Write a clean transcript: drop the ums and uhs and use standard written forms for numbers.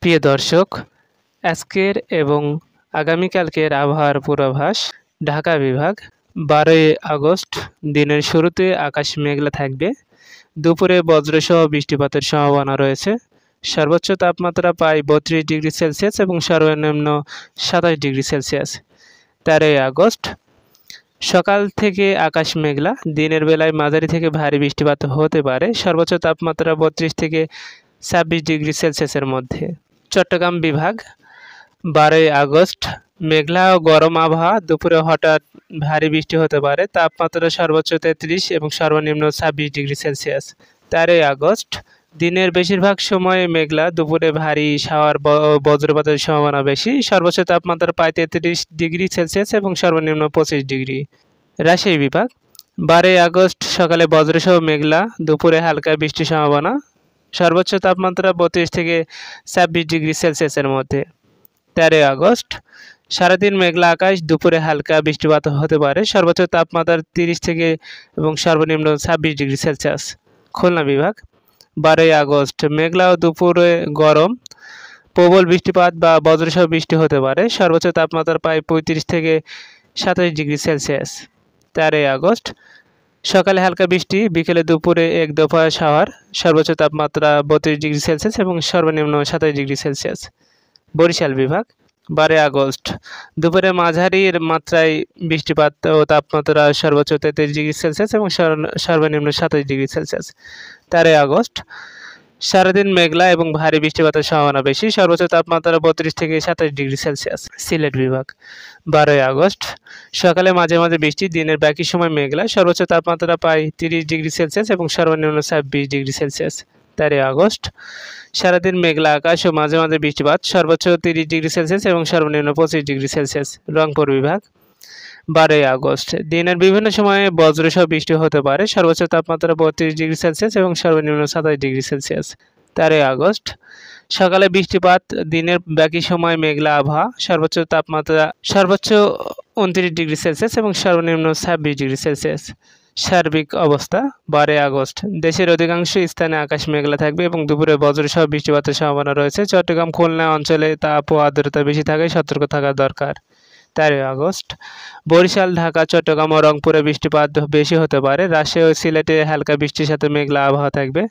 প্রিয় দর্শক, আজকের এবং আগামীকালকের আবহাওয়ার পূর্বাভাস। ঢাকা বিভাগ 12ই আগস্ট দিনের শুরুতে আকাশ মেঘলা থাকবে। দুপুরে বজ্রসহ বৃষ্টিপাতের সম্ভাবনা রয়েছে। সর্বোচ্চ তাপমাত্রা প্রায় 32 ডিগ্রি সেলসিয়াস এবং সর্বনিম্ন 27 ডিগ্রি সেলসিয়াস। 13ই আগস্ট সকাল থেকে আকাশ মেঘলা, দিনের বেলায় মাঝারি থেকে ভারী বৃষ্টিপাত হতে পারে। সর্বোচ্চ তাপমাত্রা 32 থেকে 26 ডিগ্রি সেলসিয়াসের মধ্যে। চট্টগ্রাম বিভাগ 12ই আগস্ট মেঘলা ও গরম আবহাওয়া, দুপুরে হঠাৎ ভারী বৃষ্টি হতে পারে। তাপমাত্রা সর্বোচ্চ 33 এবং সর্বনিম্ন 26 ডিগ্রি সেলসিয়াস। 13ই আগস্ট দিনের বেশিরভাগ সময় মেঘলা, দুপুরে ভারী শাওয়ার বজ্রপাতের সম্ভাবনা বেশি। সর্বোচ্চ তাপমাত্রা প্রায় 33 ডিগ্রি সেলসিয়াস এবং সর্বনিম্ন 25 ডিগ্রি। রাজশাহী বিভাগ 12ই আগস্ট সকালে বজ্রসহ মেঘলা, দুপুরে হালকা বৃষ্টির সম্ভাবনা। সর্বোচ্চ তাপমাত্রা 32 থেকে 26 ডিগ্রি সেলসিয়াসের মধ্যে। 13ই আগস্ট সারাদিন মেঘলা আকাশ, দুপুরে হালকা বৃষ্টিপাত হতে পারে। সর্বোচ্চ তাপমাত্রা 30 থেকে এবং সর্বনিম্ন 26 ডিগ্রি সেলসিয়াস। খুলনা বিভাগ 12ই আগস্ট মেঘলা ও দুপুরে গরম, প্রবল বৃষ্টিপাত বা বজ্রসহ বৃষ্টি হতে পারে। সর্বোচ্চ তাপমাত্রা প্রায় 35 থেকে 27 ডিগ্রি সেলসিয়াস। 13ই আগস্ট সকালে হালকা বৃষ্টি, বিকেলে দুপুরে এক দফা শাওয়ার। সর্বোচ্চ তাপমাত্রা 32 ডিগ্রি সেলসিয়াস এবং সর্বনিম্ন 27 ডিগ্রি সেলসিয়াস। বরিশাল বিভাগ 12ই আগস্ট দুপুরে মাঝারি মাত্রায় বৃষ্টিপাত ও তাপমাত্রা সর্বোচ্চ 33 ডিগ্রি সেলসিয়াস এবং সর্বনিম্ন 27 ডিগ্রি সেলসিয়াস। 13ই আগস্ট সারাদিন মেঘলা এবং ভারী বৃষ্টিপাতের সম্ভাবনা বেশি। সর্বোচ্চ তাপমাত্রা 32 থেকে 27 ডিগ্রি সেলসিয়াস। সিলেট বিভাগ 12ই আগস্ট সকালে মাঝে মাঝে বৃষ্টি, দিনের বাকি সময় মেঘলা। সর্বোচ্চ তাপমাত্রা প্রায় 30 ডিগ্রি সেলসিয়াস এবং সর্বনিম্ন 26 ডিগ্রি সেলসিয়াস। 13ই আগস্ট সারাদিন মেঘলা আকাশ ও মাঝে মাঝে বৃষ্টিপাত। সর্বোচ্চ 30 ডিগ্রি সেলসিয়াস এবং সর্বনিম্ন 25 ডিগ্রি সেলসিয়াস। রংপুর বিভাগ 12ই আগস্ট দিনের বিভিন্ন সময়ে বজ্রসহ বৃষ্টি হতে পারে। সর্বোচ্চ তাপমাত্রা 32 ডিগ্রি সেলসিয়াস এবং সর্বনিম্ন 27 ডিগ্রি সেলসিয়াস। 13ই আগস্ট সকালে বৃষ্টিপাত, দিনের বাকি সময় মেঘলা আবহাওয়া। সর্বোচ্চ 29 ডিগ্রি সেলসিয়াস এবং সর্বনিম্ন 26 ডিগ্রি সেলসিয়াস। সার্বিক অবস্থা 12ই আগস্ট দেশের অধিকাংশ স্থানে আকাশ মেঘলা থাকবে এবং দুপুরে বজ্রসহ বৃষ্টিপাতের সম্ভাবনা রয়েছে। চট্টগ্রাম, খুলনা অঞ্চলে তাপ ও আর্দ্রতা বেশি থাকায় সতর্ক থাকা দরকার। 13ই আগস্ট বরিশাল, ঢাকা, চট্টগ্রাম ও রংপুরে বৃষ্টিপাত বেশি হতে পারে। রাজশাহী ও সিলেটে হালকা বৃষ্টির সাথে মেঘলা আবহাওয়া থাকবে।